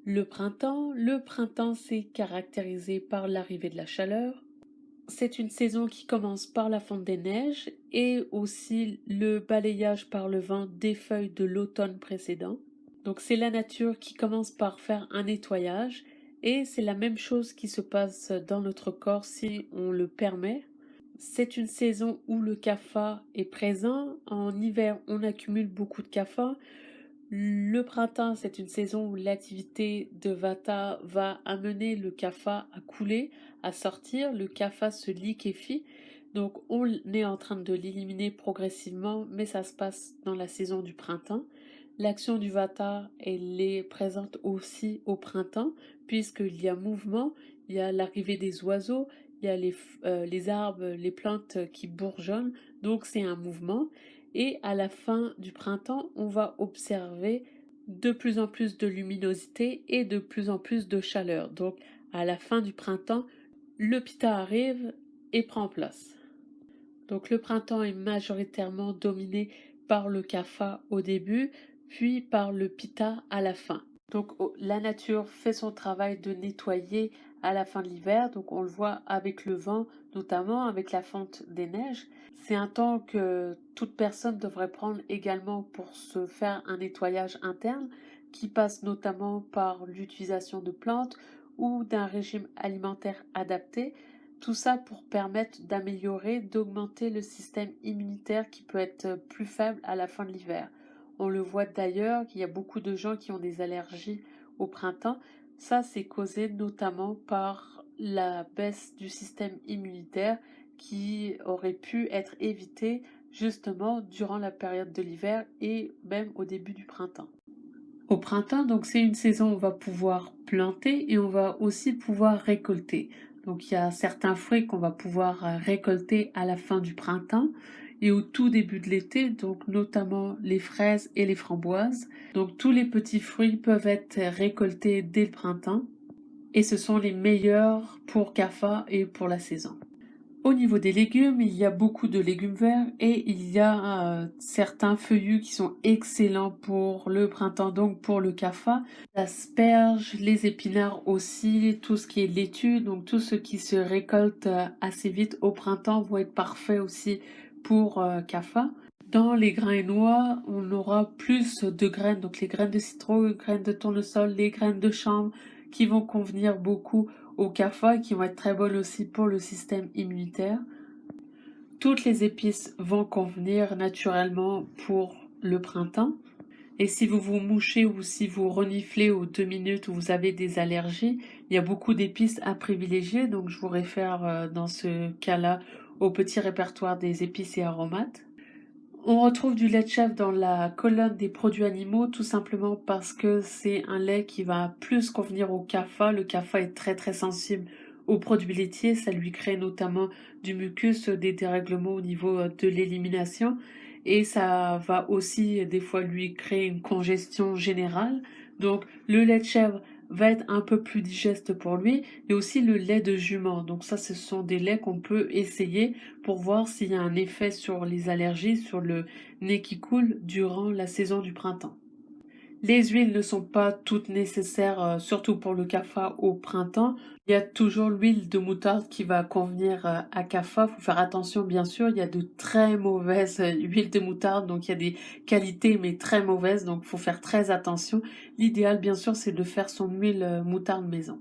Le printemps, c'est caractérisé par l'arrivée de la chaleur. C'est une saison qui commence par la fonte des neiges et aussi le balayage par le vent des feuilles de l'automne précédent. Donc c'est la nature qui commence par faire un nettoyage et c'est la même chose qui se passe dans notre corps si on le permet. C'est une saison où le kapha est présent. En hiver, on accumule beaucoup de kapha. Le printemps, c'est une saison où l'activité de Vata va amener le kapha à couler, à sortir. Le kapha se liquéfie. Donc on est en train de l'éliminer progressivement, mais ça se passe dans la saison du printemps. L'action du Vata, elle est présente aussi au printemps, puisqu'il y a mouvement, il y a l'arrivée des oiseaux, il y a les arbres, les plantes qui bourgeonnent, donc c'est un mouvement. Et à la fin du printemps, on va observer de plus en plus de luminosité et de plus en plus de chaleur. Donc à la fin du printemps, le Pitta arrive et prend place. Donc le printemps est majoritairement dominé par le Kapha au début, puis par le Pitta à la fin. Donc la nature fait son travail de nettoyer à la fin de l'hiver, donc on le voit avec le vent, notamment avec la fonte des neiges. C'est un temps que toute personne devrait prendre également pour se faire un nettoyage interne, qui passe notamment par l'utilisation de plantes ou d'un régime alimentaire adapté. Tout ça pour permettre d'améliorer, d'augmenter le système immunitaire qui peut être plus faible à la fin de l'hiver. On le voit d'ailleurs qu'il y a beaucoup de gens qui ont des allergies au printemps. Ça, c'est causé notamment par la baisse du système immunitaire qui aurait pu être évitée justement durant la période de l'hiver et même au début du printemps. Au printemps, donc c'est une saison où on va pouvoir planter et on va aussi pouvoir récolter. Donc il y a certains fruits qu'on va pouvoir récolter à la fin du printemps et au tout début de l'été, donc notamment les fraises et les framboises. Donc tous les petits fruits peuvent être récoltés dès le printemps et ce sont les meilleurs pour Kapha et pour la saison. Au niveau des légumes, il y a beaucoup de légumes verts et il y a certains feuillus qui sont excellents pour le printemps, donc pour le kapha. L'asperge, les épinards aussi, tout ce qui est laitue, donc tout ce qui se récolte assez vite au printemps vont être parfaits aussi pour kapha. Dans les grains et noix, on aura plus de graines, donc les graines de citron, les graines de tournesol, les graines de chanvre qui vont convenir beaucoup au kapha, qui vont être très bonnes aussi pour le système immunitaire. Toutes les épices vont convenir naturellement pour le printemps. Et si vous vous mouchez ou si vous reniflez aux 2 minutes où vous avez des allergies, il y a beaucoup d'épices à privilégier. Donc je vous réfère dans ce cas-là au petit répertoire des épices et aromates. On retrouve du lait de chèvre dans la colonne des produits animaux tout simplement parce que c'est un lait qui va plus convenir au kapha. Le kapha est très très sensible aux produits laitiers, ça lui crée notamment du mucus, des dérèglements au niveau de l'élimination et ça va aussi des fois lui créer une congestion générale. Donc le lait de chèvre va être un peu plus digeste pour lui et aussi le lait de jument. Donc ça, ce sont des laits qu'on peut essayer pour voir s'il y a un effet sur les allergies, sur le nez qui coule durant la saison du printemps. Les huiles ne sont pas toutes nécessaires, surtout pour le kapha au printemps. Il y a toujours l'huile de moutarde qui va convenir à kapha. Faut faire attention, bien sûr. Il y a de très mauvaises huiles de moutarde, donc il y a des qualités mais très mauvaises, donc faut faire très attention. L'idéal, bien sûr, c'est de faire son huile moutarde maison.